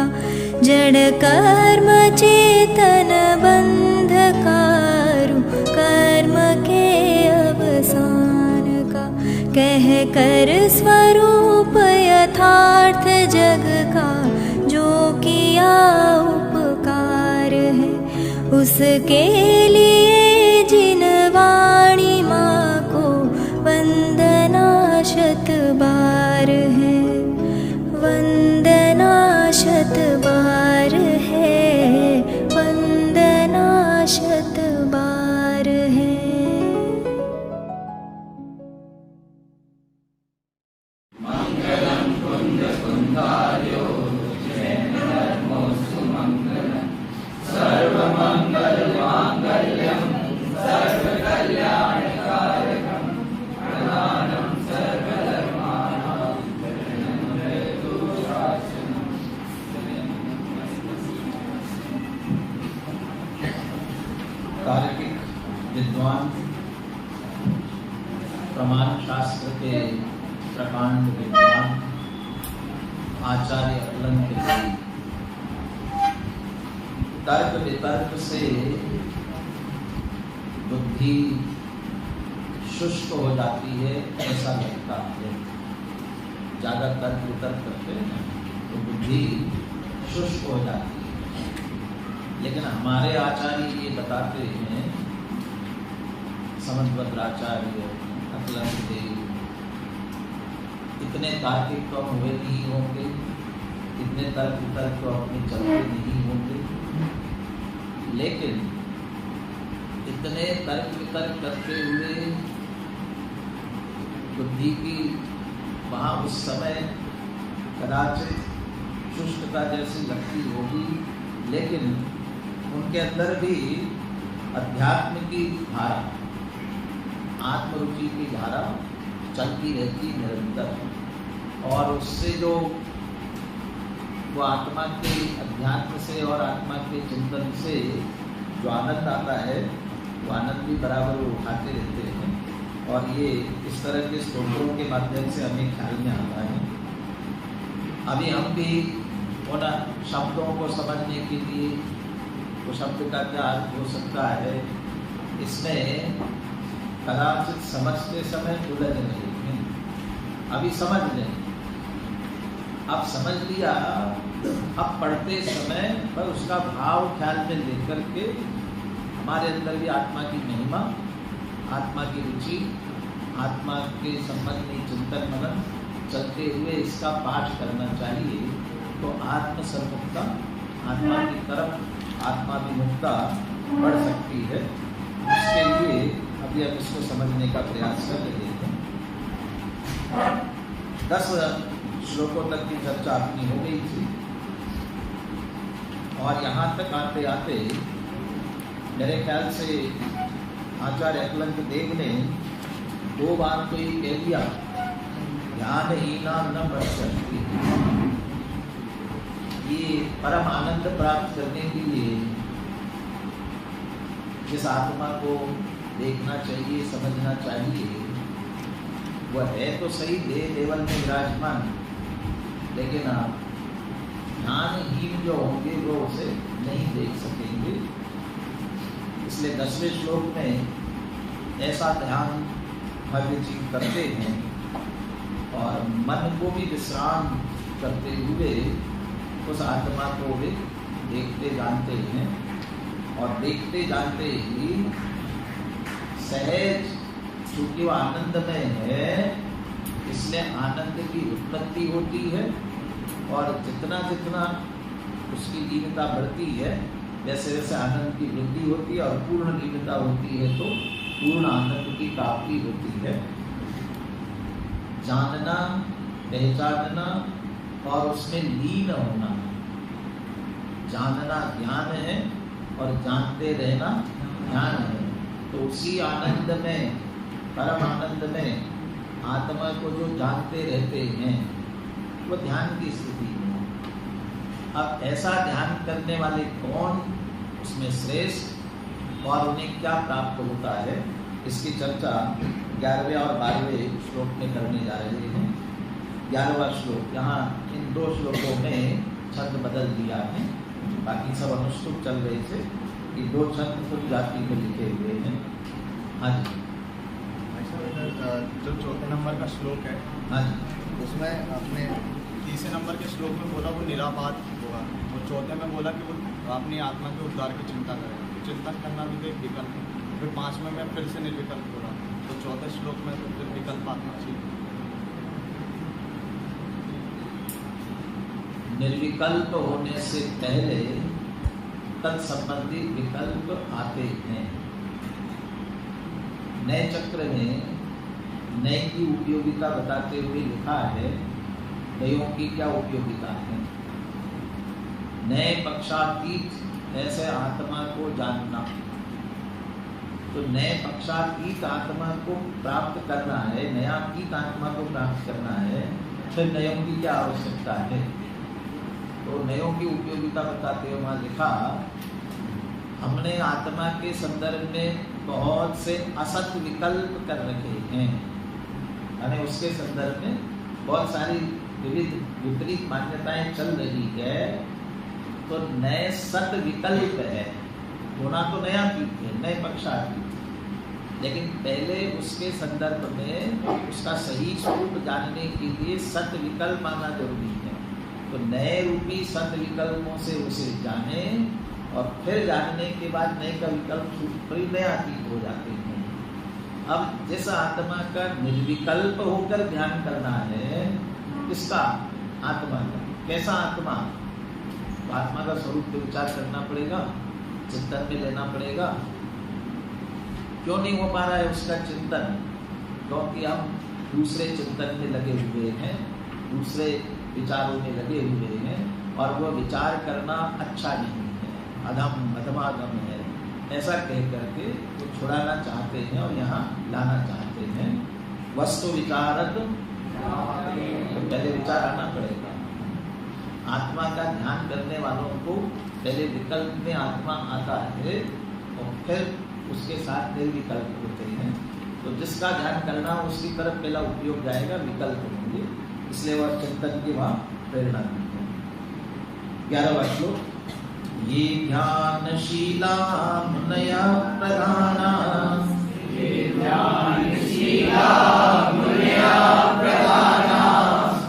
का, जड़ कर्म चेतन बंधकारु कर्म के अवसान का, कह कर स्वरूप यथार्थ जग का, जो किया उपकार है उसके लिए जिन वाणी माँ को वंदना शत बार है, वंदना शत बार है, वंदना शत बार है। मंगलम कुंद कुंदार्यो जयनमोस्तु मंगलम, सर्वमंगल मांगल्यम सर्वकल्याणकारकम, प्रधानम सर्वधर्माणां शरणं हेतु शासनम। तार्किक विद्वान, प्रमाण शास्त्र के प्रकांड विद्वान आचार्य अलंक जी तर्क वितर्क से बुद्धि शुष्क हो जाती है ऐसा लगता है। ज्यादा तर्क वितर्क करते हैं तो बुद्धि शुष्क हो जाती है, लेकिन हमारे आचार्य ये बताते हैं, समन्वयराचार्य अलंक देव, इतने तार्किक तो हुए नहीं होंगे, इतने तर्क वितर्क तो अपने चलते नहीं होंगे, लेकिन इतने तर्क वितर्क करते हुए बुद्धि की वहाँ उस समय कदाचित शुष्कता जैसी लगती होगी, लेकिन उनके अंदर भी अध्यात्म की धारा, आत्मरुचि की धारा चलती रहती निरंतर, और उससे जो वो आत्मा के अध्यात्म से और आत्मा के चिंतन से जो आनंद आता है, वो आनंद भी बराबर वो उठाते रहते हैं। और ये इस तरह के स्तोत्रों के माध्यम से हमें ख्याल में आता है। अभी हम भी उन शब्दों को समझने के लिए, वो शब्द का क्या अर्थ हो सकता है, इसमें कदाचित समझते समय उलझ रहे हैं। अभी समझ लें, अब समझ लिया, अब पढ़ते समय पर उसका भाव ख्याल में लेकर के हमारे अंदर भी आत्मा की महिमा, आत्मा की रुचि, आत्मा के संबंध में चिंतन मनन चलते हुए इसका पाठ करना चाहिए। तो आत्मसन्मुखता, आत्मा की तरफ आत्माभिमुखता बढ़ सकती है। उसके लिए अभी हम इसको समझने का प्रयास कर रहे हैं। 10 श्लोकों तक की चर्चा अपनी हो गई थी, और यहाँ तक आते आते मेरे ख्याल से आचार्य अलंक देव ने 2 बार तो ये कह दिया, ध्यानहीना न पश्यन्ति। ये परम आनंद प्राप्त करने के लिए जिस आत्मा को देखना चाहिए, समझना चाहिए, वह है तो सही देह लेवल में विराजमान, लेकिन आप ध्यानहीन जो होंगे वो उसे नहीं देख सकेंगे। इसलिए 10वें श्लोक में ऐसा ध्यान भव्य जी करते हैं, और मन को भी विश्राम करते हुए उस आत्मा को वे देखते जानते हैं, और देखते जानते ही सहज, चूंकि वो आनंद में है इसलिए आनंद की उत्पत्ति होती है, और जितना जितना उसकी लीनता बढ़ती है वैसे वैसे आनंद की वृद्धि होती है, और पूर्ण लीनता होती है तो पूर्ण आनंद की प्राप्ति होती है। जानना, पहचानना और उसमें लीन होना, जानना ज्ञान है और जानते रहना ध्यान है। तो उसी आनंद में, परम आनंद में आत्मा को जो जानते रहते हैं वो ध्यान की स्थिति है। अब ऐसा ध्यान करने वाले कौन, उसमें श्रेष्ठ, और उन्हें क्या प्राप्त होता है, इसकी चर्चा 11वें और 12वें श्लोक में करने जा रहे हैं। 11वां श्लोक, यहाँ इन 2 श्लोकों में छंद बदल दिया है, बाकी सब अनुष्टुप चल रहे थे। ये 2 छंद कुल जाति को लिखे हुए हैं। हाँ जी, जो चौथे नंबर का श्लोक है, हाँ जी, उसमें आपने तीसरे नंबर के श्लोक में बोला वो निरापाद होगा, और चौथे में बोला कि वो अपनी आत्मा के उद्धार की चिंता करेगा। चिंतन करना भी तो एक विकल्प है। फिर 5वें में फिर से निर्विकल्प बोला, तो चौथे श्लोक में तो फिर विकल्प आत्मा चाहिए। निर्विकल्प होने से पहले तत्संबंधी विकल्प आते हैं। नए चक्र में नए की उपयोगिता बताते हुए लिखा है, नयों की क्या उपयोगिता है। नए पक्षातीत ऐसे आत्मा को जानना, तो नए पक्षातीत आत्मा को प्राप्त करना है, नयातीत आत्मा को प्राप्त करना है, फिर नयों की क्या आवश्यकता है। तो नयों की उपयोगिता बताते हुए वहाँ लिखा, हमने आत्मा के संदर्भ में बहुत से असत विकल्प कर रखे हैं, यानी उसके संदर्भ में बहुत सारी विविध विपरीत मान्यताएं चल रही है। तो नए सत विकल्प है, होना तो नया तीत है, नए पक्षातीत, लेकिन पहले उसके संदर्भ में उसका सही स्वरूप जानने के लिए सत विकल्प आना जरूरी है। तो नए रूपी सत विकल्पों से उसे जाने, और फिर जानने के बाद नए का विकल्प फिर नया तीत हो जाते हैं। अब जिस आत्मा का निर्विकल्प होकर ध्यान करना है, किसका? आत्मा का। कैसा आत्मा? तो आत्मा का स्वरूप पे विचार करना पड़ेगा, चिंतन में लेना पड़ेगा। क्यों नहीं हो पा रहा है उसका चिंतन? क्योंकि हम दूसरे चिंतन में लगे हुए हैं, दूसरे विचारों में लगे हुए हैं, और वो विचार करना अच्छा नहीं है, अधम अधमागम है, ऐसा कह करके वो छुड़ाना चाहते हैं और यहाँ लाना चाहते हैं। वस्तु विचारक, तो पहले विचार आना पड़ेगा। आत्मा का ध्यान करने वालों को पहले विकल्प में आत्मा आता है, और फिर उसके साथ निर्विकल्प होते हैं। तो जिसका ध्यान करना उसकी तरफ पहला उपयोग जाएगा, विकल्प होंगे, इसलिए वह चिंतन की वहाँ प्रेरणा देते हैं। 11वां श्लोक, ये ध्यानशीला मुनया प्रधाना,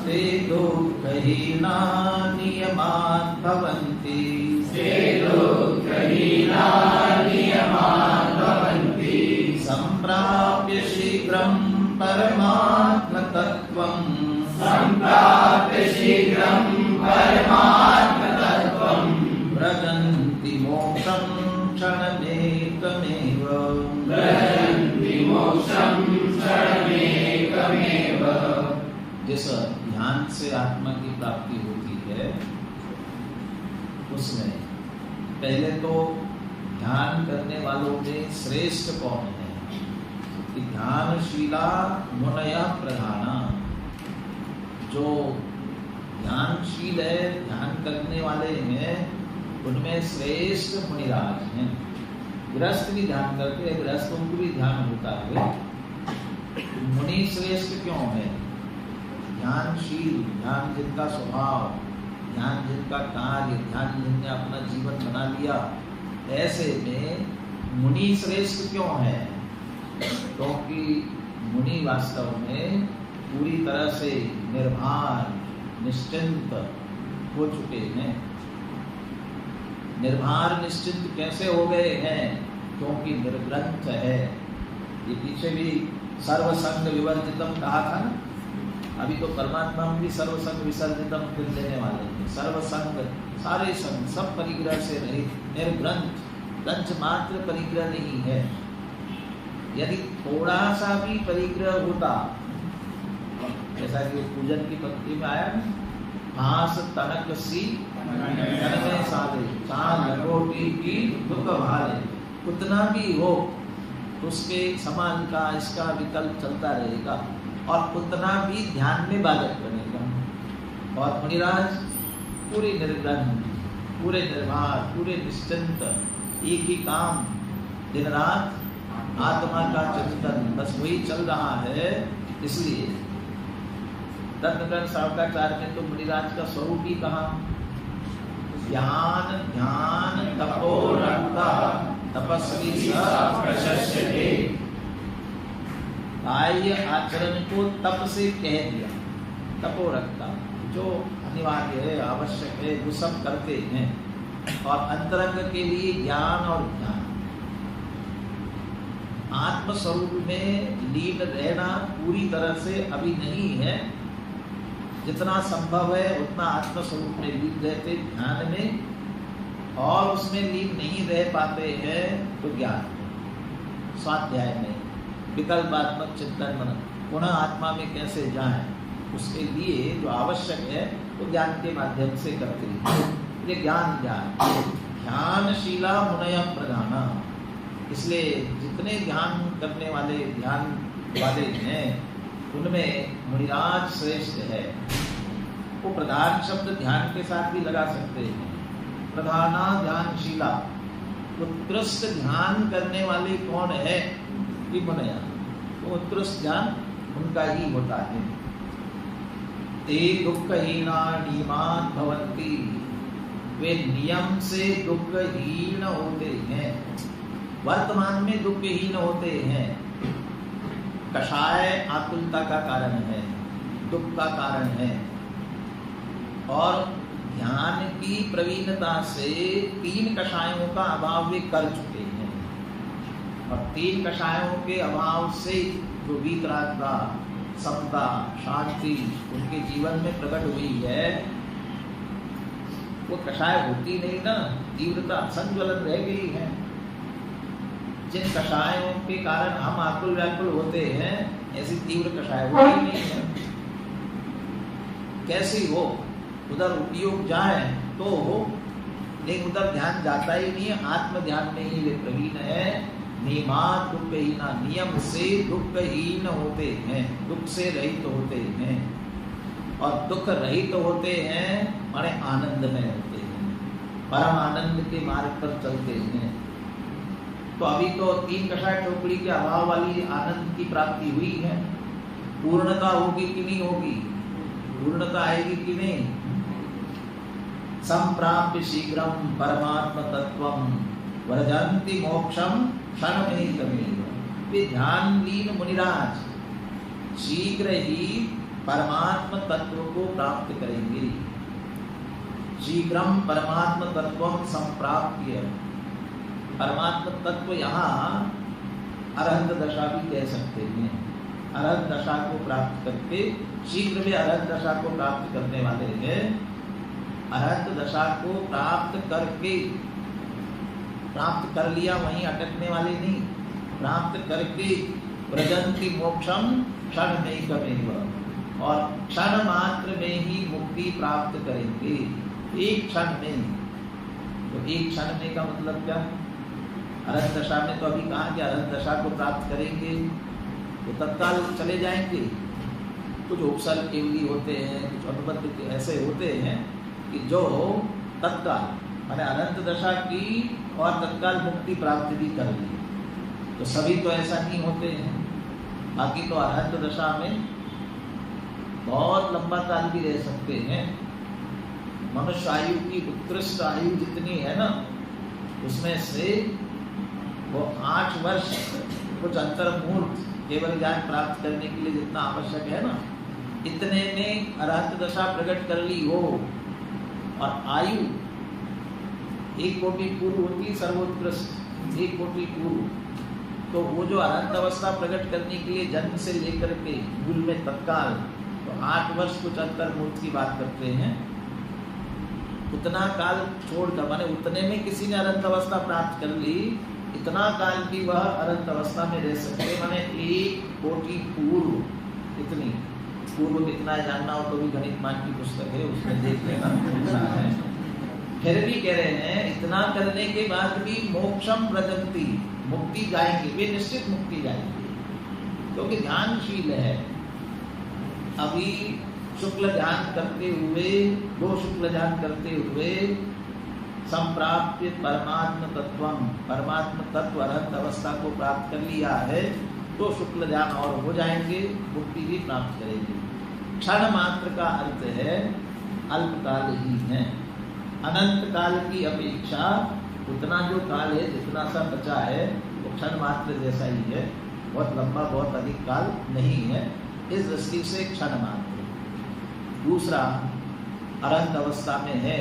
ते दुःखहीना नियमान् भवन्ति, सम्प्राप्य शीघ्रं परमात्मतत्त्वं, व्रजन्ति मोक्षं क्षणमेकमेव। जिस ध्यान से आत्मा की प्राप्ति होती है, उसमें पहले तो ध्यान करने वालों में श्रेष्ठ कौन है? कि ध्यानशीला मुनया प्रधाना, जो ध्यानशील है, ध्यान करने वाले हैं, उनमें श्रेष्ठ मुनिराज हैं। गृहस्थ भी ध्यान करते हैं, गृहस्थों को भी ध्यान होता है। मुनि श्रेष्ठ क्यों है? ध्यानशील, ध्यान जिनका स्वभाव, ध्यान जिनका कार्य, ध्यान जिनने अपना जीवन बना लिया, ऐसे में मुनि श्रेष्ठ क्यों है? क्योंकि मुनि वास्तव में पूरी तरह से निर्भर निश्चिंत हो चुके हैं। निर्भर निश्चिंत कैसे हो गए हैं? क्योंकि निर्ग्रंथ है। ये पीछे भी सर्वसंग विवर्जितम कहा था ना, अभी तो परमात्मा में भी सर्वसंग विसर्जितम फिर देने वाले हैं। सर्वसंग, सारे संग, सब परिग्रह से रहित, निर्ग्रंथ, ग्रंथ मात्र परिग्रह नहीं है। यदि थोड़ा सा भी परिग्रह होता, जैसा कि पूजन की पंक्ति में आया ना, घास तनक सी तन में साले, चांद लंगोटी की दुख भाले, उतना भी हो उसके समान का इसका विकल्प चलता रहेगा, और उतना भी ध्यान में बाधक बनेगा। और मुनिराज पूरे निर्ग्रंथ, पूरे निर्भर, पूरे निश्चिंत, एक ही काम, दिन रात आत्मा का चिंतन, बस वही चल रहा है। इसलिए रत्नगण सावकाचार्य ने तो मुनिराज का स्वरूप ही कहा, ज्ञान ध्यान तपोरक्ता तपस्वी स प्रशस्यते। बाह्य आचरण को तप से कह दिया। तपोरक्ता जो अनिवार्य है, आवश्यक है, वो सब करते हैं। और अंतरंग के लिए ज्ञान और ध्यान। आत्म स्वरूप में लीन रहना पूरी तरह से अभी नहीं है। जितना संभव है उतना आत्म स्वरूप में लीन रहते ध्यान में, और उसमें लीन नहीं रह पाते हैं तो ज्ञान में, स्वाध्याय में, विकल्पात्मक चिंतन मनन, पुनः आत्मा में कैसे जाएं, उसके लिए जो आवश्यक है वो ज्ञान के माध्यम से करते हैं। ये ज्ञान ध्यानशीला मुनय प्रधाना। इसलिए जितने ध्यान करने वाले ध्यान वाले हैं उनमें मुनिराज श्रेष्ठ है। वो प्रधान शब्द ध्यान के साथ भी लगा सकते हैं। प्रधाना ध्यानशीला, उत्कृष्ट ध्यान करने वाले कौन है? कि मुनया। तो उत्कृष्ट ध्यान उनका ही होता है। ते दुःखहीना नियमान भवन्ति, वे नियम से दुःखहीन होते हैं, वर्तमान में दुःखहीन होते हैं। कषाय आकुलता का कारण है, दुख का कारण है, और ध्यान की प्रवीणता से 3 कषायों का अभाव वे कर चुके हैं। और 3 कषायों के अभाव से जो वीतरागता, समता, शांति उनके जीवन में प्रकट हुई है, वो कषाय होती नहीं ना, तीव्रता संज्वलन रह गई है। जिन कषायों के कारण हम आकुल व्याकुल होते हैं, ऐसी तीव्र कषाय होती नहीं है। कैसी हो? उधर उपयोग जाए तो हो, लेकिन उधर ध्यान जाता ही नहीं है। आत्म ध्यान में ही वे प्रवीण है। नियमात दुःखहीना, नियम से दुःखहीन होते हैं, दुख से रहित होते हैं। और दुख रहित होते हैं माने आनंद में होते हैं, परम आनंद के मार्ग पर चलते हैं। तो अभी तो 3 कषाय टोकरी के अभाव वाली आनंद की प्राप्ति हुई है। पूर्णता होगी कि नहीं होगी? पूर्णता आएगी कि नहीं? संप्राप्य शीघ्रम परमात्म तत्वम व्रजन्ति मोक्षम क्षणमेकमेव। वे ध्यान लीन मुनिराज शीघ्र ही परमात्म तत्व को प्राप्त करेंगे। शीघ्रम परमात्म तत्वम संप्राप्य। परमात्म तत्व यहाँ अरहत दशा भी कह सकते हैं। अरहत दशा को प्राप्त करके शीघ्र वे अरहत दशा को प्राप्त करने वाले हैं। अरहत दशा को प्राप्त करके, प्राप्त कर लिया वहीं अटकने वाले नहीं, प्राप्त करके व्रजन्ति मोक्षम क्षणमेकमेव, और क्षण मात्र में ही मुक्ति प्राप्त करेंगे, एक क्षण में। तो एक क्षण में का मतलब क्या? अरहत दशा में तो अभी कहा कि अरहत दशा को प्राप्त करेंगे तो तत्काल चले जाएंगे। कुछ उपसर्ग केवली होते हैं, कुछ अनुबंध ऐसे होते हैं कि जो तत्काल मैंने अनंत दशा की और तत्काल मुक्ति प्राप्त भी कर ली। तो सभी तो ऐसा नहीं होते हैं। बाकी तो अरहत दशा में बहुत लंबा काल भी रह सकते हैं। मनुष्य आयु की उत्कृष्ट आयु जितनी है ना, उसमें से वो 8 वर्ष कुछ अंतर्मूर्त केवल ज्ञान प्राप्त करने के लिए जितना आवश्यक है ना, इतने में अरहत दशा प्रकट कर ली हो। और आयु 1 कोटि पूर्व होती, सर्वोत्कृष्ट 1 कोटि पूर्व। तो वो जो अरहत अवस्था प्रकट करने के लिए जन्म से लेकर के मूल में तत्काल, तो 8 वर्ष कुछ अंतर्मूर्त की बात करते हैं। उतना काल छोड़कर माने उतने में किसी ने अरहत अवस्था प्राप्त कर ली, इतना काल की वह अरहत अवस्था में रह सकते, माने 1 कोटि पूर्व। इतनी पूर्व कितना जानना हो तो भी गणित मान की पुस्तक है, उसमें देख लेना है। फिर भी कह रहे हैं इतना करने के बाद भी मोक्षम व्रजन्ति, मुक्ति जाएंगे, वे निश्चित मुक्ति जाएंगे, क्योंकि ध्यानशील है। अभी शुक्ल ध्यान करते हुए, 2 शुक्ल ध्यान करते हुए संप्राप्य परमात्म तत्वम, परमात्म तत्व अरहत अवस्था को प्राप्त कर लिया है, तो शुक्ल ध्यान और हो जाएंगे, मुक्ति भी प्राप्त करेंगे। क्षण मात्र का अर्थ है अल्पकाल ही है। अनंत काल की अपेक्षा उतना जो काल है, जितना सा बचा है, वो क्षण मात्र जैसा ही है, बहुत लंबा, बहुत अधिक काल नहीं है। इस दृष्टि से क्षण मात्र। दूसरा, अनंत अवस्था में है,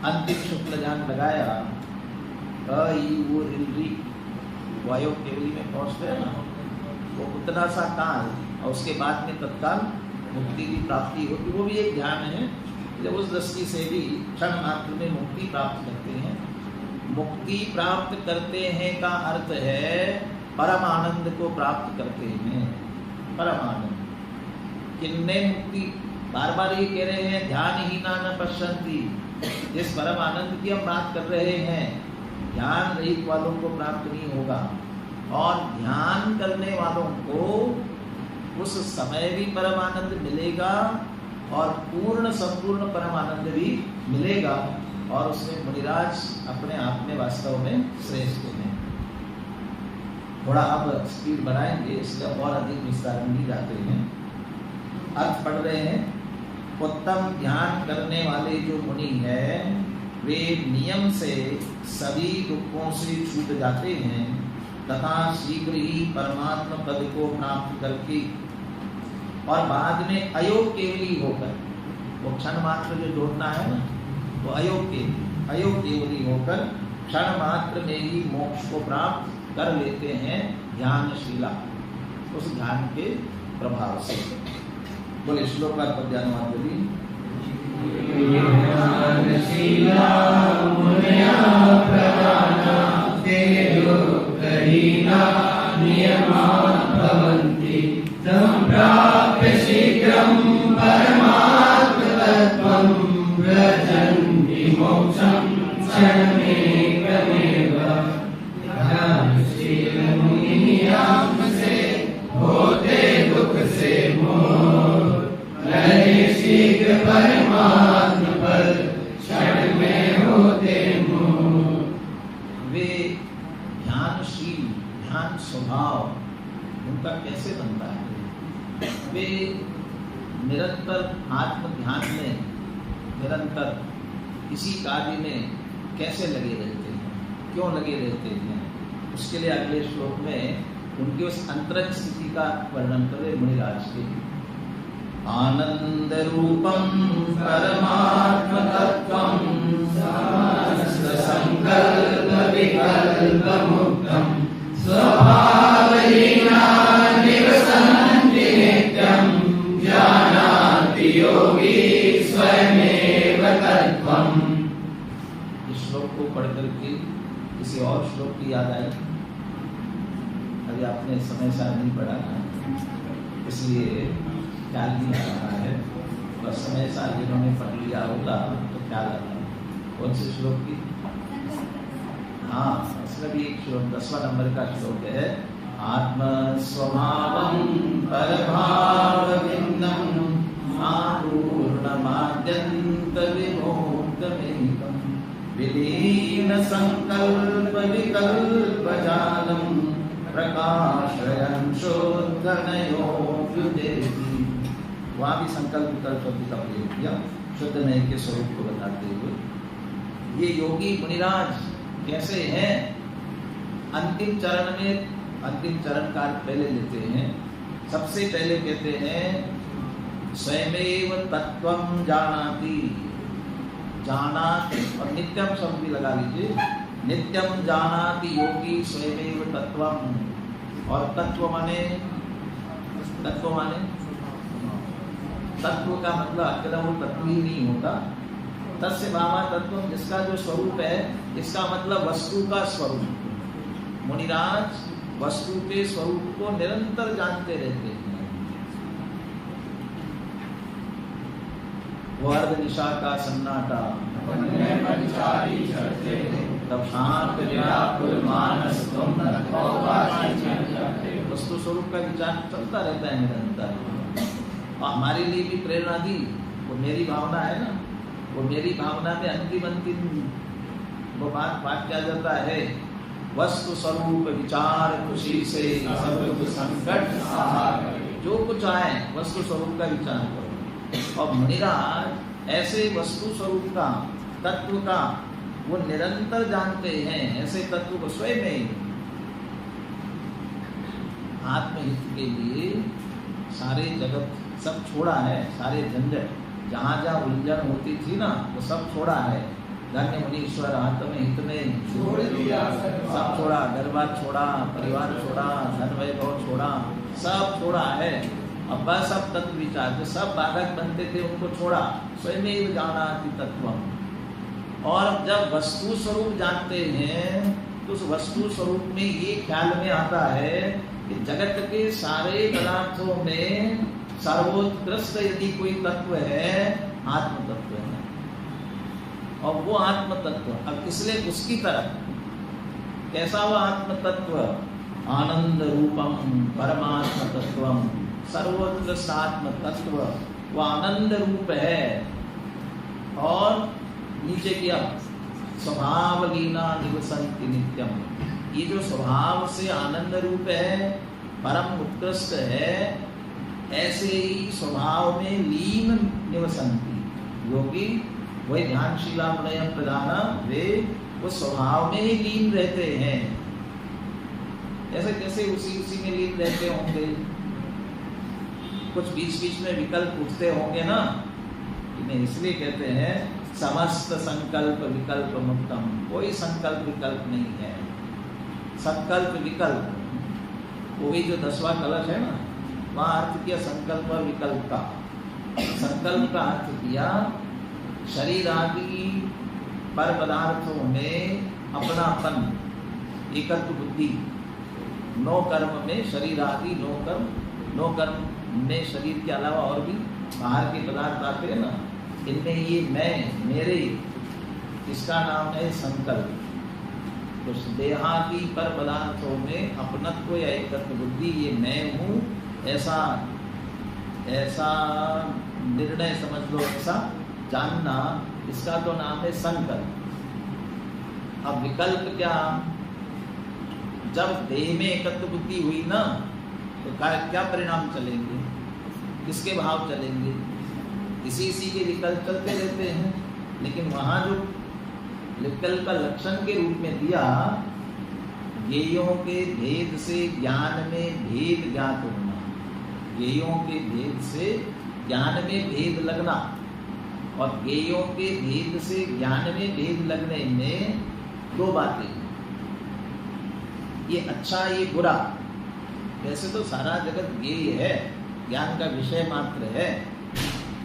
अंतिम शुक्ल ज्ञान लगाया, वायु केवली में पहुंचते हैं ना, वो उतना सा काल और उसके बाद में तत्काल मुक्ति की प्राप्ति होती, वो भी एक ध्यान है। जब उस दृष्टि से भी क्षण मात्र में मुक्ति प्राप्त करते हैं। मुक्ति प्राप्त करते हैं का अर्थ है परम आनंद को प्राप्त करते हैं। परम आनंद किन्ने मुक्ति, बार बार ये कह रहे हैं, ध्यान ही न पश्यन्ति। जिस परम आनंद की हम बात कर रहे हैं, ध्यान रहित वालों को प्राप्त नहीं होगा, और ध्यान करने वालों को उस समय भी परम आनंद मिलेगा और पूर्ण संपूर्ण परम आनंद भी मिलेगा, और उसमें मुनिराज अपने आप में वास्तव में श्रेष्ठ हैं। थोड़ा अब स्पीड बढ़ाएंगे, इसका और अधिक विस्तार में जाते हैं। अर्थ पढ़ रहे हैं। उत्तम ध्यान करने वाले जो मुनि हैं, वे नियम से सभी दुखों से छूट जाते हैं तथा शीघ्र ही परमात्मा पद को प्राप्त करके और बाद में अयोग केवली होकर, वो क्षण मात्र जो जोड़ना है ना, वो अयोग केवली होकर क्षण मात्र में ही मोक्ष को प्राप्त कर लेते हैं ध्यानशीला, उस ध्यान के प्रभाव से। बोले श्लोक का पद्यानुवाद बोलिए। संप्राप्य शीघ्रं परमात्मतत्त्वं व्रजन्ति मोक्षं क्षणमेकमेव। ध्यानशील मुनियाम से होते दुख से मोह, लहे शीघ्र परमात्म पद क्षण में होते मोह। वे ध्यानशील, ध्यान स्वभाव उनका कैसे बनता है? वे निरंतर आत्म ध्यान में, निरंतर इसी कार्य में कैसे लगे रहते हैं, क्यों लगे रहते हैं? उसके लिए अगले श्लोक में उनकी उस अंतरंग स्थिति का वर्णन करे मुनिराज के। आनंद रूपम परमात्म तत्वम समस्त संकल्प विकल्प मुक्तम स्वभावलीना निवसन्ति नित्यं जानाति योगी स्वयमेव तत्त्वम्। इस श्लोक को पढ़ करके किसी और श्लोक की याद आई? अभी आपने समय से नहीं पढ़ा ना, इसलिए ख्याल नहीं आ रहा है। बस समय से जिन्होंने पढ़ लिया होगा तो ख्याल आता है। कौन से श्लोक की? हाँ, इसमें भी एक श्लोक 10वां नंबर का श्लोक है। आत्म स्वभावं परभावविन्दं आपूर्णमाद्यन्त विमोक्तमेकं विलीन संकल्प विकल्प जालं प्रकाशयन् शुद्धनयोऽभ्युदेति। वहाँ भी संकल्प विकल्प शब्द का प्रयोग किया, शुद्ध नय के स्वरूप को बताते हुए। ये योगी मुनिराज कैसे हैं? अंतिम चरण में, अंतिम चरण का पहले लेते हैं। सबसे पहले कहते हैं स्वयमेव तत्वं जानाति। जानाति और नित्यम शब्द भी लगा लीजिए। नित्यम जानाति योगी स्वयमेव तत्वम। और तत्व माने, तत्व माने तत्व का मतलब अकेला वो तत्व ही नहीं होता। तस्य भावा तत्व, जिसका जो स्वरूप है, इसका मतलब वस्तु का स्वरूप। मुनिराज वस्तु के स्वरूप को निरंतर जानते रहते हैं। वो अर्ध निशा का सन्नाटा तब शांत मानस वस्तु स्वरूप का विचार चलता रहता है निरंतर। और हमारे लिए भी प्रेरणा दी, वो मेरी भावना है ना, वो मेरी भावना में अंतिम वो बात क्या जाता है, वस्तु स्वरूप विचार खुशी से सब संकट जो कुछ आए वस्तु स्वरूप का विचार करो। और मुनिराज ऐसे वस्तु स्वरूप का तत्व का वो निरंतर जानते हैं, ऐसे तत्व को स्वयं में आत्महित के लिए सारे जगत सब छोड़ा है, सारे झंझट जहाँ जहाँ उलझन होती थी ना वो सब छोड़ा है। धन्य मुनीश्वर आत्महित में छोड़ दिया सब छोड़ा, घर बार छोड़ा, परिवार छोड़ा, धन वैभव छोड़ा, सब छोड़ा है। अब बस अब तत्व विचार जो सब बाधक बनते थे उनको छोड़ा, स्वयं ही जाना कि तत्व। और जब वस्तु स्वरूप जानते हैं तो उस वस्तु स्वरूप में ये ख्याल में आता है कि जगत के सारे पदार्थों में सर्वोत्कृष्ट यदि कोई तत्व है आत्म तत्व है। और वो आत्म तत्व अब इसलिए उसकी तरफ कैसा वो आत्म तत्व, आनंद रूपम परमात्म तत्वम, सर्वोत्कृष्ट आत्म तत्व वो आनंद रूप है। और नीचे किया स्वभाव लीना निवसंति नित्यम, ये जो स्वभाव से आनंद रूप है, परम उत्कृष्ट है, ऐसे ही स्वभाव में लीन निवसंति योगी वही ध्यानशीला मुनयम प्रधाना, वे वो स्वभाव में ही लीन रहते हैं। ऐसे कैसे उसी में लीन रहते होंगे, कुछ बीच बीच में विकल्प उठते होंगे ना, इन्हें इसलिए कहते हैं समस्त संकल्प विकल्प मुक्तम, कोई संकल्प विकल्प नहीं है। संकल्प विकल्प वही जो 10वां कलश है ना, वहाँ अर्थ किया संकल्प और विकल्प का। संकल्प का अर्थ किया शरीर आदि पर पदार्थों में अपनापन, एकत्व बुद्धि, नो कर्म में शरीर आदि नो कर्म में शरीर के अलावा और भी बाहर के पदार्थ आते हैं ना, इनमें ये मैं मेरे, इसका नाम है संकल्प। तो देहादि पर पदार्थों में अपनत्व या एकत्व बुद्धि, ये मैं हूँ, ऐसा निर्णय समझ लो, ऐसा जानना, इसका तो नाम है संकल्प। अब विकल्प क्या, जब देह में एकत्व बुद्धि हुई ना तो क्या परिणाम चलेंगे, किसके भाव चलेंगे, इसी के विकल्प चलते रहते हैं। लेकिन वहाँ जो विकल्प का लक्षण के रूप में दिया, ज्ञेयों के भेद से ज्ञान में भेद ज्ञात होना, ज्ञेयों के भेद से ज्ञान में भेद लगना, और ज्ञेयों के भेद से ज्ञान में भेद लगने में दो बातें, ये अच्छा ये बुरा। वैसे तो सारा जगत ज्ञेय है, ज्ञान का विषय मात्र है,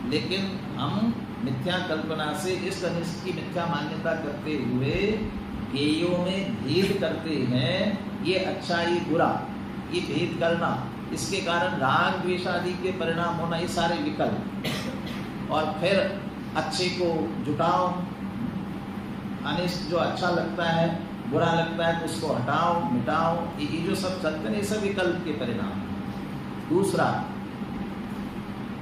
लेकिन हम मिथ्या कल्पना से इस अनिष्ट की मिथ्या मान्यता करते हुए ज्ञेयों में भेद करते हैं, ये अच्छा ये बुरा, ये भेद करना, इसके कारण राग द्वेष आदि के परिणाम होना, ये सारे विकल्प। और फिर अच्छे को जुटाओ, अनिष्ट जो अच्छा लगता है बुरा लगता है तो उसको हटाओ मिटाओ, ये जो सब चलते हैं, ये सब विकल्प के परिणाम। दूसरा,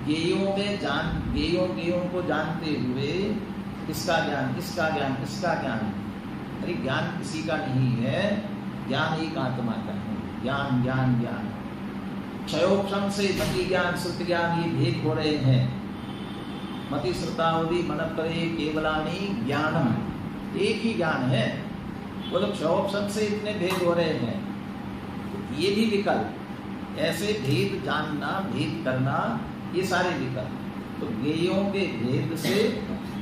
ज्ञेयों को जानते हुए इसका ज्ञान इसका ज्ञान इसका ज्ञान, अरे ज्ञान किसी का नहीं है, ज्ञान एक आत्मा का है। ज्ञान ज्ञान ज्ञान क्षयोक्षम से मति ज्ञान श्रुति ज्ञान, ये भेद हो रहे हैं। मति श्रुतावधि मन करे केवलानी ज्ञानम, एक ही ज्ञान है, वो तो क्षयोक्षम से इतने भेद हो रहे हैं, ये भी विकल्प। ऐसे भेद जानना भेद करना, ये सारे विकल्प। तो ज्ञेयों के भेद से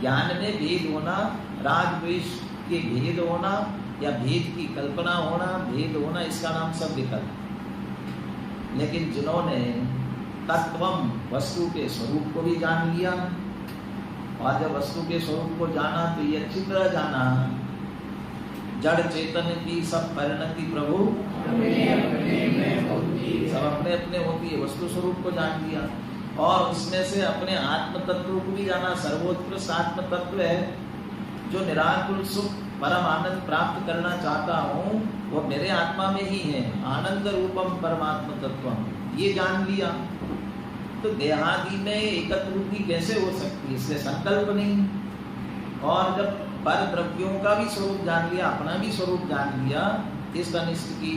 ज्ञान में भेद होना, राग द्वेष के भेद होना, या भेद की कल्पना होना, भेद होना, इसका नाम सब विकल्प। लेकिन जिन्होंने तत्वम वस्तु के स्वरूप को भी जान लिया, और जब वस्तु के स्वरूप को जाना तो ये अच्छी तरह जाना, जड़ चेतन की सब परिणति प्रभु सब अपने अपने होती है, वस्तु स्वरूप को जान लिया, और उसमें से अपने आत्म तत्व को भी जाना। सर्वोत्कृष्ट आत्म तत्व है, जो निराकुल सुख परम आनंद प्राप्त करना चाहता हूँ, वो मेरे आत्मा में ही है। आनंद रूपम परमात्म तत्वम, ये जान लिया तो देहादि में एकत्व बुद्धि कैसे हो सकती है, इसलिए संकल्प नहीं। और जब पर द्रव्यों का भी स्वरूप जान लिया, अपना भी स्वरूप जान लिया, इस अनिष्ट की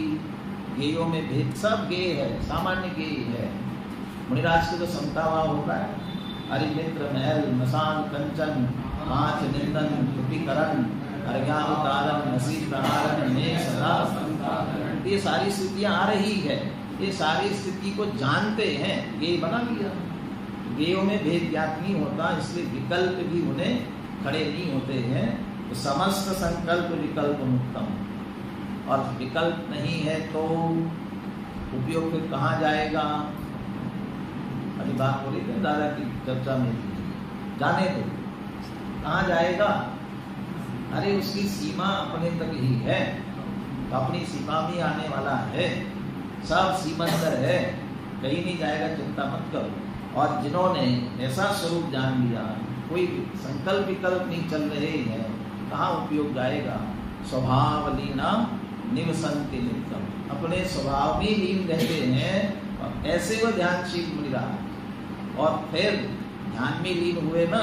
ज्ञेयों में भेद, सब ज्ञेय है, सामान्य ज्ञेय है। मुनिराज को तो समता भाव होता है, हरिमित्र महल मसान कंचन पांच निंदन कृतिकरण अर्घ्यावतारण नसी प्रहारण में सदा संतारण। ये सारी स्थितियां आ रही है, ये सारी स्थिति को जानते हैं, ये बना लिया। गेयों में भेद ज्ञात नहीं होता, इसलिए विकल्प भी उन्हें खड़े नहीं होते हैं। तो समस्त संकल्प विकल्प मुक्तम, और विकल्प नहीं है तो उपयोग फिर कहाँ जाएगा? अभी बात बोली थी दादा की चर्चा में, जाने दो कहाँ जाएगा? अरे उसकी सीमा अपने तक ही है, तो अपनी सीमा में आने वाला है, सब सीमंदर है, कहीं नहीं जाएगा, चिंता मत करो। और जिन्होंने ऐसा स्वरूप जान लिया, कोई संकल्प विकल्प नहीं चल रहे हैं, कहाँ उपयोग जाएगा? स्वभाव लीना निवसन्ति नित्यम, अपने स्वभाव में लीन रहते हैं, और ऐसे वो ध्यानशील मुनिराज। और फिर ध्यान में लीन हुए ना,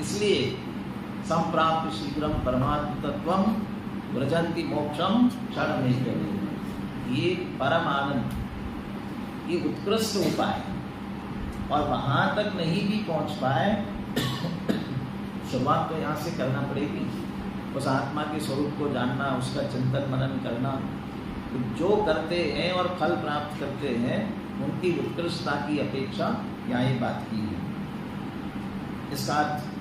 इसलिए संप्राप्त शीघ्रम परमात्म तत्वम व्रजन्ति मोक्षम क्षणमेव। ये परम आनंद, ये उत्कृष्ट उपाय, और वहां तक नहीं भी पहुंच पाए, शुरुआत तो यहाँ से करना पड़ेगी। उस आत्मा के स्वरूप को जानना, उसका चिंतन मनन करना, तो जो करते हैं और फल प्राप्त करते हैं, उनकी उत्कृष्टता की अपेक्षा यहाँ ये बात की है। इसका अर्थ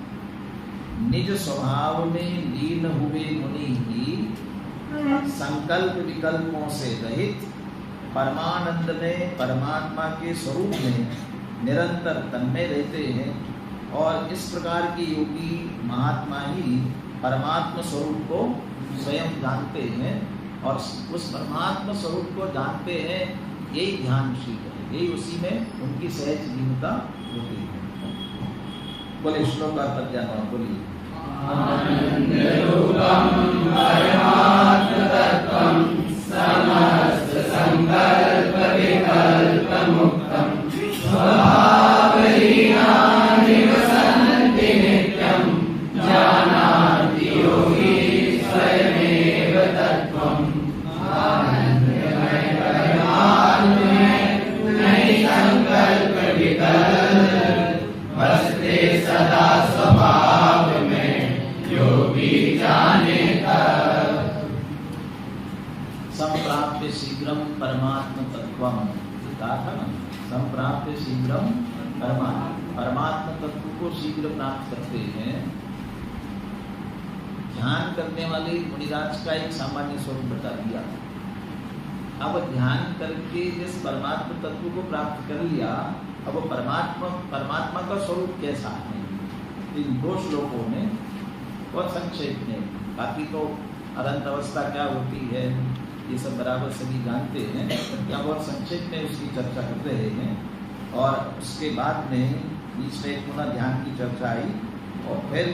निज स्वभाव में लीन हुए मुनि ही संकल्प विकल्पों से रहित परमानंद में, परमात्मा के स्वरूप में निरंतर तन्मय रहते हैं। और इस प्रकार के योगी महात्मा ही परमात्मा स्वरूप को स्वयं जानते हैं, और उस परमात्मा स्वरूप को जानते हैं, यही ध्यानशील है, यही उसी में उनकी सहज लीनता होती है। बोले श्लोक का पद्यान बोलिए। आनंदरूपम परमात्म तत्वम समस्त संकल्प विकल्प मुक्तम स्वभावलीना निवसन्ति नित्यम जानाति योगी स्वयमेव तत्वम। आनंदमय परमात्म में नहीं संकल्प विकल्प, बसते सदा स्वभाव में योगी जाने तब। संप्राप्य शीघ्रम परमात्म तत्वम, कहा था ना, संप्राप्य शीघ्रम परमात्मा तत्व को शीघ्र प्राप्त करते हैं। ध्यान करने वाले मुनिराज का एक सामान्य स्वरूप बता दिया। अब ध्यान करके जिस परमात्मा तत्व को प्राप्त कर लिया, अब वो परमात्मा का स्वरूप कैसा है, इन दो श्लोकों में बहुत संक्षेप में, बाकी तो अनंत अवस्था क्या होती है ये सब बराबर सभी जानते हैं, या बहुत संक्षेप में उसकी चर्चा कर रहे हैं। और उसके बाद में बीच में पुनः ध्यान की चर्चा आई, और फिर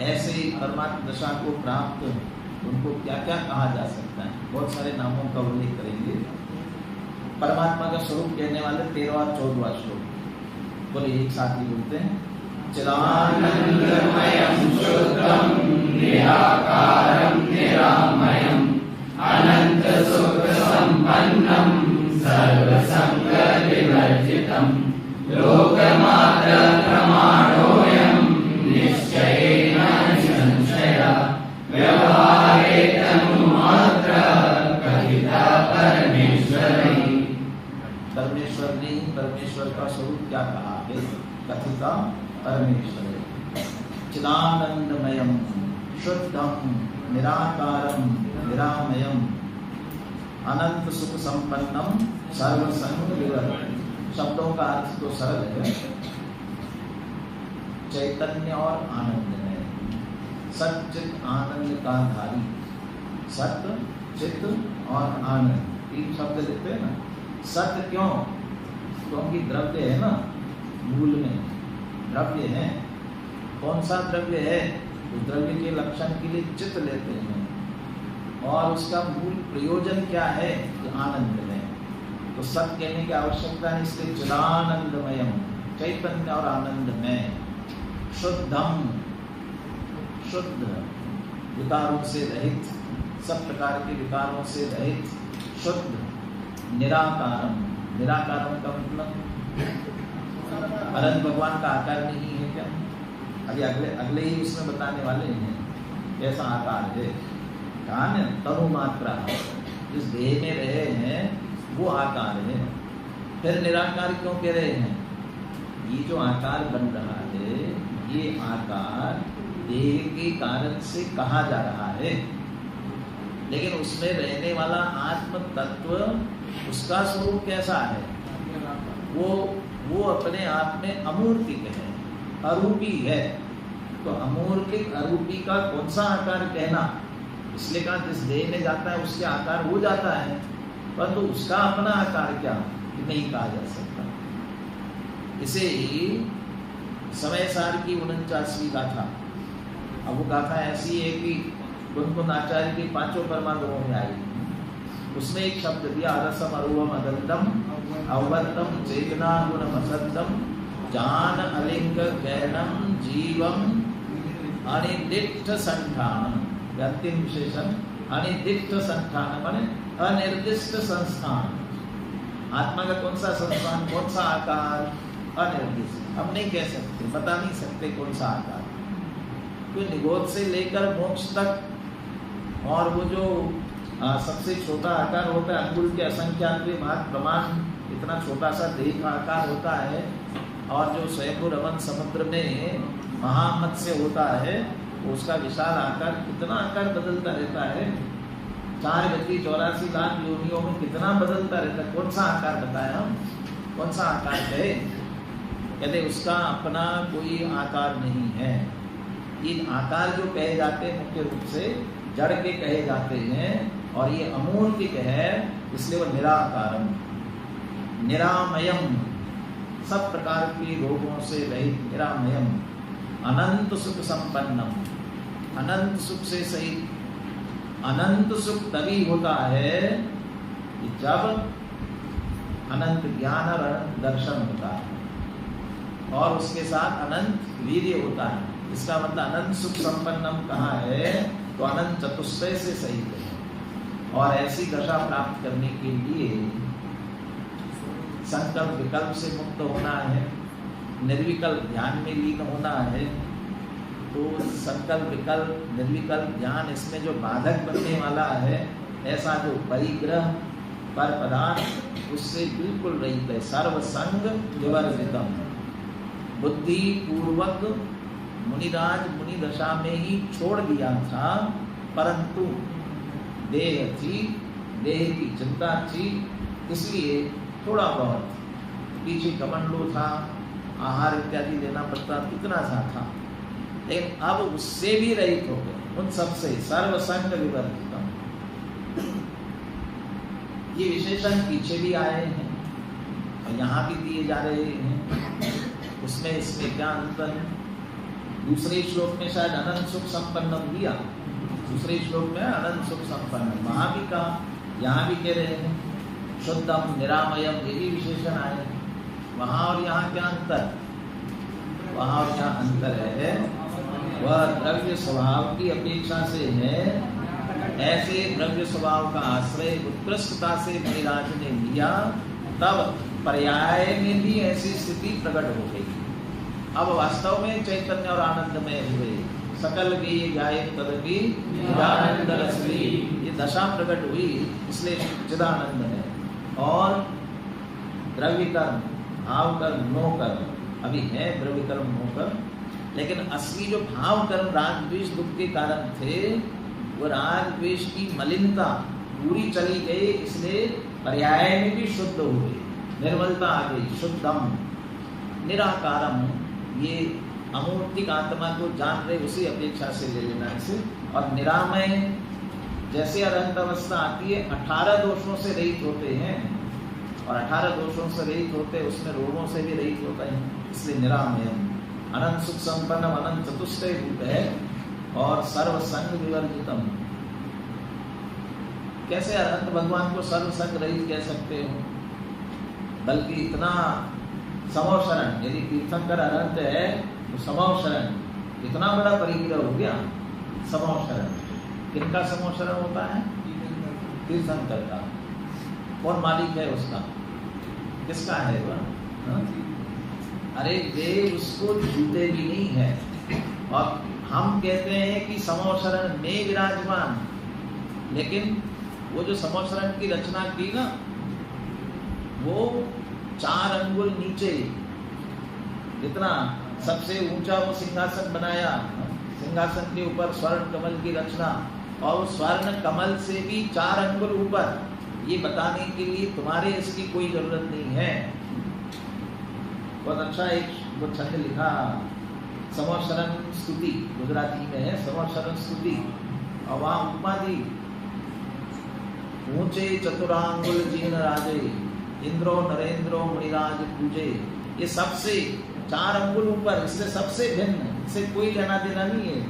ऐसे परमात्मा दशा को प्राप्त उनको क्या क्या कहा जा सकता है, बहुत सारे नामों का उल्लेख करेंगे। परमात्मा का स्वरूप कहने वाले 13वां 14वां श्लोक बोले, एक साथ ही बोलते हैं। चिदानंदमयं शुद्धं निराकारं निरामयं अनंत सुख संपन्नं सर्वसंग विवर्जितं लोकमात्र प्रमाणोऽयं निश्चयेन संशया व्यवहारे तन्मात्र कथिता परमेश्वरी। परमेश्वर ने परमेश्वर का स्वरूप क्या कहा है? कथिता परमेश्वर। चिदानंदमयम शुद्धम निराकारम निरामयम अनंत सुख संपन्नम सर्वसंग विवर्जितम। शब्दों का अर्थ तो सरल है, चैतन्य और आनंद है, सच्चित आनंद का धारी। सत्य, चित्त और आनंद, तीन शब्द लेते हैं ना। सत्य क्यों? क्योंकि द्रव्य है ना, मूल में द्रव्य है। कौन सा द्रव्य है? तो द्रव्य के लक्षण के लिए चित्त लेते हैं, और उसका मूल प्रयोजन क्या है? तो आनंद है। तो सत्य कहने की आवश्यकता है, इसलिए चिदानंदमयम, चैतन्य और आनंदमय। शुद्धम, शुद्ध, विकारों से रहित, सब प्रकार के विकारों से रहित, शुद्ध। निराकारम, निराकारम का मतलब अनंत भगवान का आकार नहीं है क्या? ये अगले ही उसमें बताने वाले हैं कैसा आकार है। कहा न तनु मात्रा, जिस देह में रहे हैं वो आकार है। फिर निराकार क्यों कह रहे हैं? ये जो आकार बन रहा है ये आकार देह के कारण से कहा जा रहा है, लेकिन उसमें रहने वाला आत्म तत्व उसका स्वरूप कैसा है? वो अपने आप में अमूर्तिक है, अरूपी है। तो अमूर्तिक अरूपी का कौन सा आकार कहना? इसलिए कहा जिस देह में जाता है उसके आकार हो जाता है, परंतु उसका अपना आकार क्या नहीं कहा जा सकता। इसे ही समय सार की 49वीं गाथा, अब वो गाथा ऐसी है कि कुन आचार्य की 5 परमाणुओं में आई। उसमें एक शब्द दिया रसम अरूपम अदंतम अवतम चेतना गुणम असत्यम जान अलिंग गैनम जीवम अनिदिष्ट संठान। अंतिम विशेषण अनिदिष्ट संठान माने अनिर्दिष्ट संस्थान। आत्मा का कौन सा संस्थान, कौन सा आकार? अनिर्दिष्ट। हम नहीं कह सकते, बता नहीं सकते कौन सा आकार। तो निगोद से लेकर मोक्ष तक, और वो जो सबसे छोटा आकार होता है अंगुल के असंख्यात भाग प्रमाण, इतना छोटा सा देह का आकार होता है। और जो स्वयं रमन समुद्र में महामत्स्य होता है उसका विशाल आकार, कितना आकार बदलता रहता है। 4 गति 84 लाख योनियों में कितना बदलता रहता है। कौन सा आकार बताया हम? कौन सा आकार है? कहते उसका अपना कोई आकार नहीं है। ये आकार जो कहे जाते हैं मुख्य रूप से जड़ के कहे जाते हैं, और ये अमूर्तिक है, इसलिए वो निराकारम, निरामयम, सब प्रकार के रोगों से रहित, निरामयम, अनंत सुख संपन्नम, अनंत सुख से सहित। अनंत सुख तभी होता है कि जब अनंत ज्ञान और अनंत दर्शन होता है, और उसके साथ अनंत वीर्य होता है। इसका मतलब अनंत सुख संपन्नम कहा है तो अनंत चतुष्टय से सहित है। और ऐसी दशा प्राप्त करने के लिए संकल्प विकल्प से मुक्त होना है, निर्विकल्प ध्यान में लीन होना है। तो संकल्प विकल्प निर्विकल्प ध्यान, इसमें जो बाधक बनने वाला है, ऐसा जो परिग्रह पर पदार्थ, उससे बिल्कुल रहित है। सर्वसंग विवर्जितम, बुद्धि पूर्वक मुनिराज मुनि दशा में ही छोड़ दिया था, परंतु देह थी, देह की चिंता थी, इसलिए थोड़ा बहुत पीछे कमंडलू था, आहार इत्यादि लेना पड़ता, कितना सा था, लेकिन अब उससे भी रहित हो गए, उन सबसे सर्वसंग विवर्जितम। ये विशेषण पीछे भी आए हैं और यहाँ भी दिए जा रहे हैं। उसमें इसमें क्या अंतर है? दूसरे श्लोक में शायद अनंत सुख संपन्न दिया, दूसरे श्लोक में अनंत सुख संपन्न, वहां भी कहा, यहाँ भी कह रहे हैं शुद्धम निरामयम, ये भी विशेषण आए। वहां और यहाँ क्या अंतर? वहां और यहाँ अंतर है, वह द्रव्य स्वभाव की अपेक्षा से है। ऐसे द्रव्य स्वभाव का आश्रय उत्कृष्टता से मुनिराज ने लिया, तब पर्याय में भी ऐसी स्थिति प्रकट हो गई। अब वास्तव में चैतन्य और आनंद में हुए, सकल की गाय तदपि निरानंद रसवी, ये दशा प्रकट हुई, इसलिए चिदानंद है। और द्रव्य कर्म, भाव कर्म, नो कर्म अभी है, द्रव्य कर्म नो कर्म, लेकिन असली जो भाव कर्म राग द्वेष दुख के कारण थे, वो राग द्वेष की मलिनता पूरी चली गई, इसलिए पर्याय में भी शुद्ध हो गई, निर्मलता आ गई। शुद्धम निराकारम, ये अमूर्तिक आत्मा को जान रहे, उसी अपेक्षा से ले लेना इसे। और निरामय, जैसे अनंत अवस्था आती है 18 दोषों से रहित होते हैं, और 18 दोषों से रहित होते हैं, उसमें रोगों से भी रहित होते हैं, इसलिए निरामय। अनंत सुख संपन्न, अनंत चतुष्टय रूप है, और सर्वसंग विवर्जितम। कैसे अनंत भगवान को सर्वसंग रहित कह सकते हो? बल्कि इतना समव शरण, यदि तीर्थंकर अनंत है तो समव शरण, इतना बड़ा परिग्रह हो गया। समव शरण, किनका समव शरण होता है? तीर्थंकर का। कौन मालिक है उसका? किसका है वह? अरे वे उसको छूते भी नहीं है, और हम कहते हैं कि समोशरण में विराजमान, लेकिन वो जो समोशरण की रचना की ना, वो 4 अंगुल नीचे, जितना सबसे ऊंचा वो सिंहासन बनाया, सिंहासन के ऊपर स्वर्ण कमल की रचना, और स्वर्ण कमल से भी 4 अंगुल ऊपर, ये बताने के लिए तुम्हारे इसकी कोई जरूरत नहीं है। बहुत अच्छा एक वो छंद लिखा, समोशरण स्तुति, गुजराती में है समोशरण स्तुति, और वहाँ उपमा दी, ऊंचे चतुरांगुल जीन राजे, इंद्रो नरेंद्रो मुनिराज पूजे। ये सबसे 4 अंगुल ऊपर, इससे सबसे भिन्न, इससे कोई लेना देना नहीं है।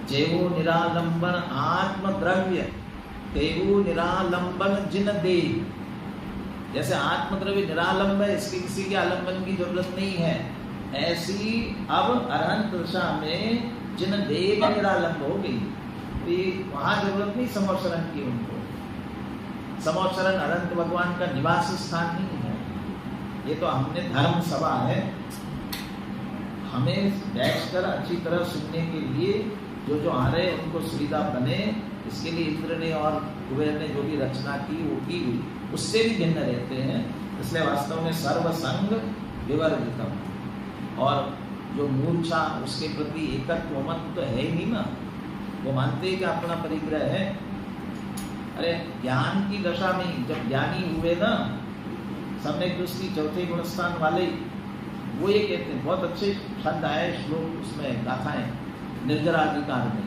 जेवो निरालंबन आत्म द्रव्य, तेवो निरालंबन जिन दे। जैसे आत्मद्रव्य निरालंब है, इसकी किसी के आलंबन की जरूरत नहीं है, ऐसी अब अरहंत दशा में जिन देव निरालंब हो गई, तो वहां जरूरत नहीं समोशरण की उनको। समोशरण अनंत भगवान का निवास स्थान नहीं है, ये तो हमने धर्म सभा है, हमें बैठकर अच्छी तरह सुनने के लिए जो आ रहे उनको सुविधा बने, इसके लिए इंद्र ने और कुबेर ने जो भी रचना की वो की हुई, उससे भी भिन्न रहते हैं। इसलिए वास्तव में सर्वसंग विवर्जितम, और जो मूर्छा उसके प्रति एकत्व मत तो है ही नहीं ना, वो मानते हैं कि अपना परिग्रह है। अरे ज्ञान की दशा में जब ज्ञानी हुए ना, सम्यक दृष्टि चौथे गुणस्थान वाले, वो ये कहते हैं, बहुत अच्छे शब्द आए श्लोक उसमें, गाथाएं निर्जराधिकार में,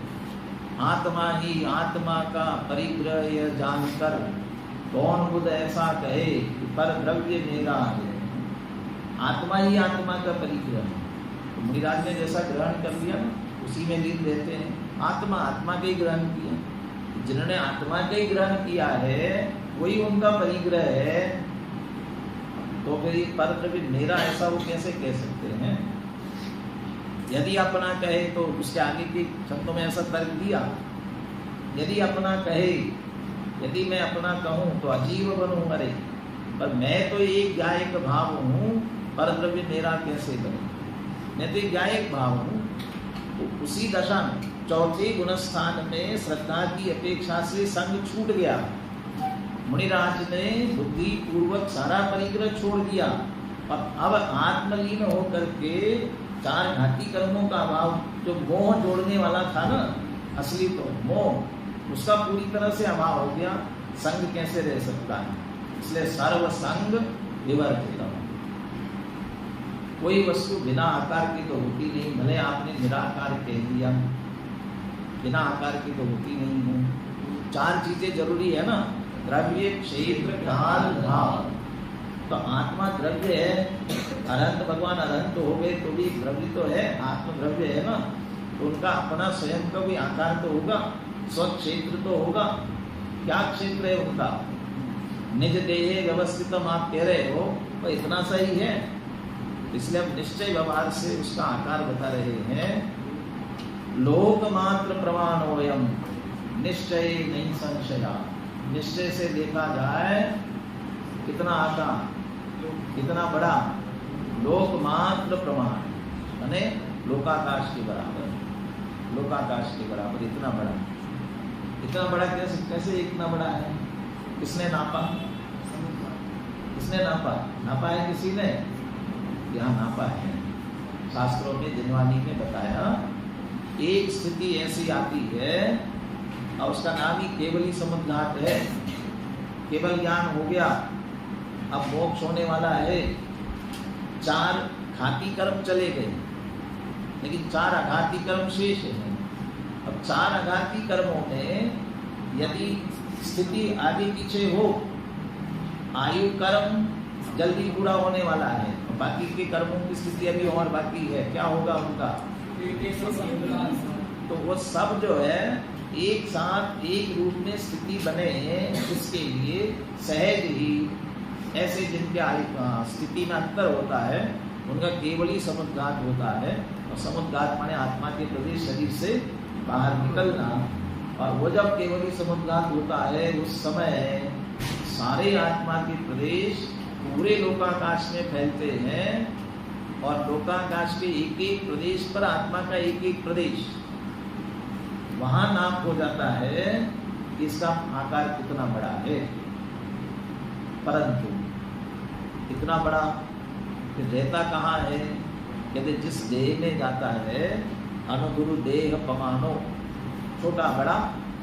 आत्मा ही आत्मा का परिग्रह जानकर कौन बुद्ध ऐसा कहे कि पर द्रव्य मेरा है। आत्मा ही आत्मा का परिग्रह है, तो मुनिराज ने जैसा ग्रहण कर लिया उसी में लीन रहते हैं। आत्मा आत्मा के ही ग्रहण किया, जिन्होंने आत्मा के ही ग्रहण किया है वही उनका परिग्रह है, तो फिर पर द्रव्य मेरा ऐसा वो कैसे कह सकते हैं। यदि अपना कहे तो उसके आगे के शब्दों में ऐसा तर्क दिया, यदि अपना कहे, यदि मैं अपना कहूँ तो अजीव बनूं, अरे पर मैं तो एक गायक भाव हूँ, पर द्रव्य मेरा कैसे बनूं, मैं तो एक गायक भाव हूँ। तो उसी दशा में चौथे गुणस्थान में श्रद्धा की अपेक्षा से संग छूट गया, मुनिराज ने बुद्धि पूर्वक सारा परिग्रह छोड़ दिया, और अब आत्मलीन होकर के 4 घाती कर्मों का अभाव, जो मोह जोड़ने वाला था ना, असली तो मोह, उसका पूरी तरह से अभाव हो गया, संग कैसे रह सकता है। इसलिए सर्व संग विवर्जितम, कोई वस्तु बिना आकार की तो होती नहीं, भले आपने निराकार कह दिया, बिना आकार की तो होती नहीं है। 4 चीजें जरूरी है ना, द्रव्य क्षेत्र काल भाव। तो आत्मा द्रव्य है, अनंत भगवान अनंत हो गए तो भी द्रव्य तो है, आत्म द्रव्य है ना, तो उनका अपना स्वयं का भी आकार तो होगा, स्वक्षेत्र तो होगा। क्या क्षेत्र है उनका, निज देहे व्यवस्थित आप कह रहे हो, तो इतना सही है। इसलिए हम निश्चय व्यवहार से उसका आकार बता रहे हैं। लोकमात्र प्रमाणोयम निश्चय नहीं संशया, निश्चय से देखा जाए कितना आकार, कितना बड़ा, लोकमात्र प्रमाण माने लोकाकाश के बराबर, लोकाकाश के बराबर इतना बड़ा। इतना बड़ा कैसे इतना बड़ा है, किसने नापा, किसने नापा, नापा है किसी ने, यहाँ नापा है। शास्त्रों में जिनवानी ने बताया, एक स्थिति ऐसी आती है और उसका नाम ही केवली समुद्घात है, केवल ज्ञान हो गया, अब मोक्ष होने वाला है। 4 घाती कर्म चले गए, लेकिन 4 अघाती कर्म शेष है। अब 4 अघाती कर्मों में यदि स्थिति आगे पीछे हो, आयु कर्म जल्दी पूरा होने वाला है, और बाकी के कर्मों की स्थिति अभी और बाकी है, क्या होगा उनका, तो वो सब जो है एक साथ एक रूप में स्थिति बने, इसके लिए सहज ही ऐसे जिनके स्थिति में अंतर होता है उनका केवल ही समुद्घात होता है। और समुद्घात माने आत्मा के प्रदेश शरीर से बाहर निकलना, और वो जब केवल ही समुद्घात होता है उस समय सारे आत्मा के प्रदेश पूरे लोकाकाश में फैलते हैं, और लोकाकाश के एक एक प्रदेश पर आत्मा का एक एक प्रदेश, वहां नाप हो जाता है कि इसका आकार कितना बड़ा है। परंतु इतना बड़ा कि रहता कहाँ है? कहते जिस देह में जाता है, अनुगुरु देह प्रमाणो, छोटा बड़ा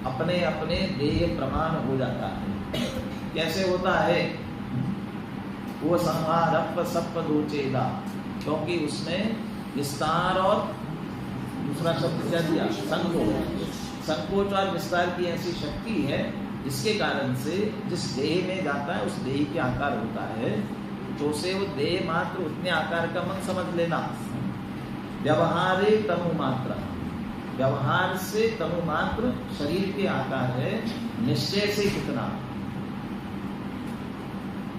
अपने अपने देह प्रमाण हो जाता है। कैसे होता है? वो संहारप्प सप्प दोचेदा, क्योंकि उसमें विस्तार और दूसरा शब्द क्या दिया? संकोच। संकोच और विस्तार की ऐसी शक्ति है जिसके कारण से जिस देह में जाता है उस देह के आकार होता है, तो उसे वो देह मात्र उतने आकार का मन समझ लेना। व्यवहारे तनु मात्र, व्यवहार से तनु मात्र शरीर के आकार है, निश्चय से कितना।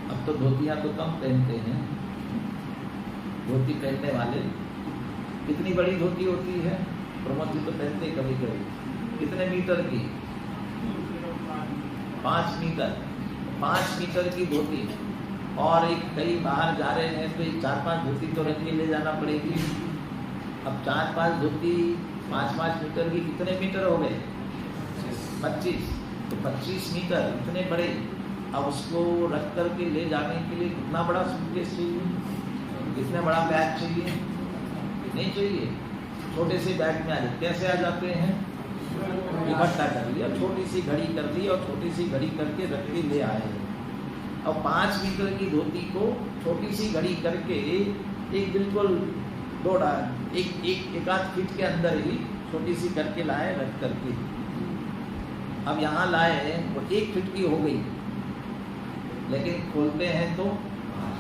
अब तो धोतियां तो कम पहनते हैं, धोती पहनने वाले। कितनी बड़ी धोती होती है? प्रमोद जी तो पहनते कभी कभी। कितने मीटर की? 5 मीटर। 5 मीटर की धोती। और एक कहीं बाहर जा रहे हैं तो 4-5 धोती तो रख के ले जाना पड़ेगी। अब 4-5 धोती 5-5 मीटर की कितने मीटर हो गए? 25। तो 25 मीटर इतने बड़े। अब उसको रख करके ले जाने के लिए कितना बड़ा सूटकेस चाहिए? कितना बड़ा बैग चाहिए? नहीं चाहिए। छोटे से बैग में आ जाते। कैसे आ जाते हैं? इकट्ठा कर लिया, छोटी सी घड़ी कर दी और छोटी सी घड़ी करके रख के ले आए। अब 5 मीटर की धोती को छोटी सी घड़ी करके एक बिल्कुल एक आध फीट के अंदर ही छोटी सी करके लाए, रख करके। अब यहाँ लाए वो 1 फीट की हो गई, लेकिन खोलते हैं तो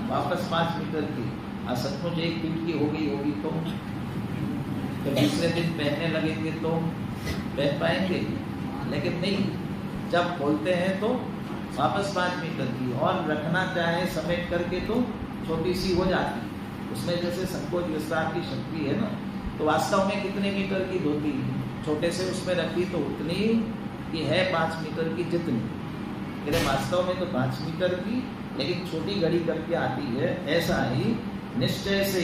वापस 5 मीटर की। सचमुच 1 फीट की हो गई होगी तो दूसरे दिन पहनने लगेंगे तो पहन पाएंगे, लेकिन नहीं। जब खोलते हैं तो वापस 5 मीटर की, और रखना चाहे समेट करके तो छोटी सी हो जाती। उसमें जैसे संकोच विस्तार की शक्ति है ना, तो वास्तव में कितने मीटर की धोती छोटे से उसमें रखी तो उतनी की है 5 मीटर की जितनी। लेकिन वास्तव में तो 5 मीटर की, लेकिन छोटी घड़ी करके आती है। ऐसा ही निश्चय से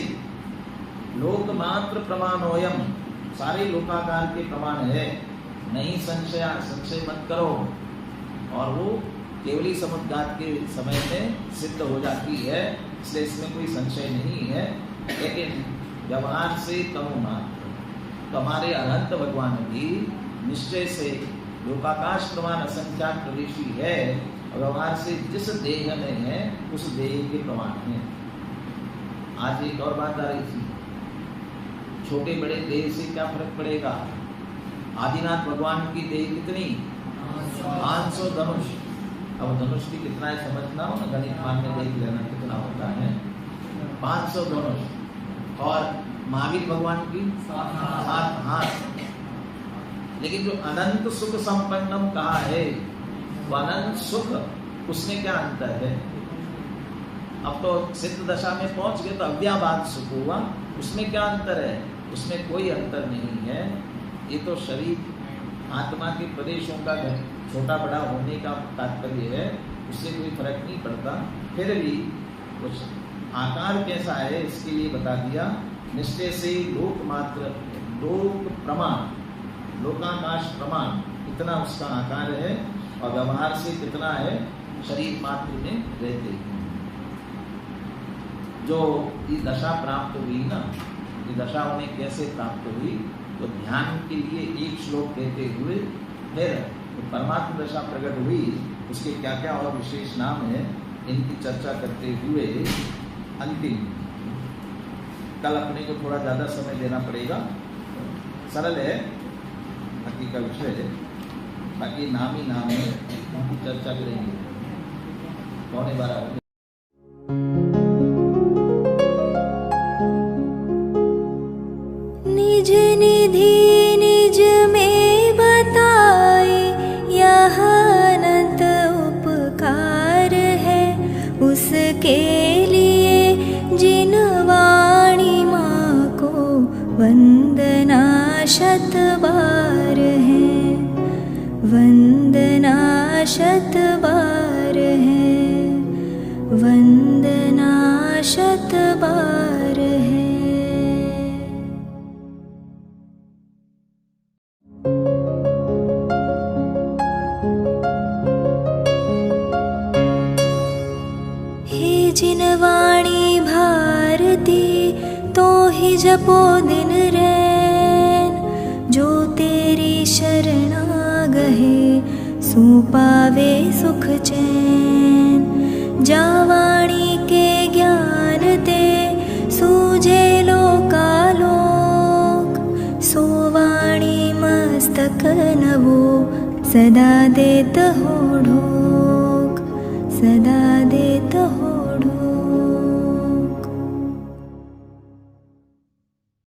लोक मात्र प्रमाणोयम, सारे लोकाकार के प्रमाण है। नहीं संशय मत करो। और वो केवली समुद्घात के समय में सिद्ध हो जाती है, इसलिए इसमें कोई संशय नहीं है। लेकिन व्यवहार से तनु मात्र, तो हमारे अनंत भगवान भी निश्चय से लोकाकाश प्रमाण असंख्यात प्रवेशी है, और व्यवहार से जिस देह में है उस देह के प्रमाण है। आज एक और बात आ रही थी, छोटे बड़े देह से क्या फर्क पड़ेगा? आदिनाथ भगवान की देह कितनी? 500 धनुष। अब धनुष की कितना है समझना हो ना, गणित मान में देख लेना कितना होता है। 500 धनुष। और महावीर भगवान की 7 हाथ। लेकिन जो अनंत सुख संपन्नम कहा है, वो अनंत सुख, उसमें क्या अंतर है? अब तो सिद्ध दशा में पहुंच गए तो अव्याबाद सुख हुआ, उसमें क्या अंतर है? उसमें कोई अंतर नहीं है। ये तो शरीर आत्मा के प्रदेशों का छोटा बड़ा होने का तात्पर्य है, उससे कोई फर्क नहीं पड़ता। फिर भी कुछ आकार कैसा है इसके लिए बता दिया। निश्चय से लोक मात्र, लोक प्रमाण, लोकाकाश प्रमाण इतना उसका आकार है, और व्यवहार से कितना है? शरीर मात्र में रहते हैं। जो ये दशा प्राप्त हुई ना, ये दशा उन्हें कैसे प्राप्त हुई? तो ध्यान के लिए एक श्लोक कहते हुए फिर तो परमात्म दशा प्रकट हुई, उसके क्या क्या और विशेष नाम है इनकी चर्चा करते हुए अंतिम, कल अपने को थोड़ा ज़्यादा समय देना पड़ेगा। सरल है बाकी का विषय, बाकी नाम ही नाम है, चर्चा करेंगे। 11:15 निज निधि निज में बताए, यह अनंत उपकार है उसके लिए जिन वाणी माँ को वंदना शत बार है, वंदना शत बार है, वंदना शत बार है। जपो दिन रैन, जो तेरी शरणा गहे सो पावे सुख चैन। जावाणी के ज्ञान ते सूझे लोकालोक, सोवाणी मस्तक नवो सदा देत हो ढोक, सदा देत हो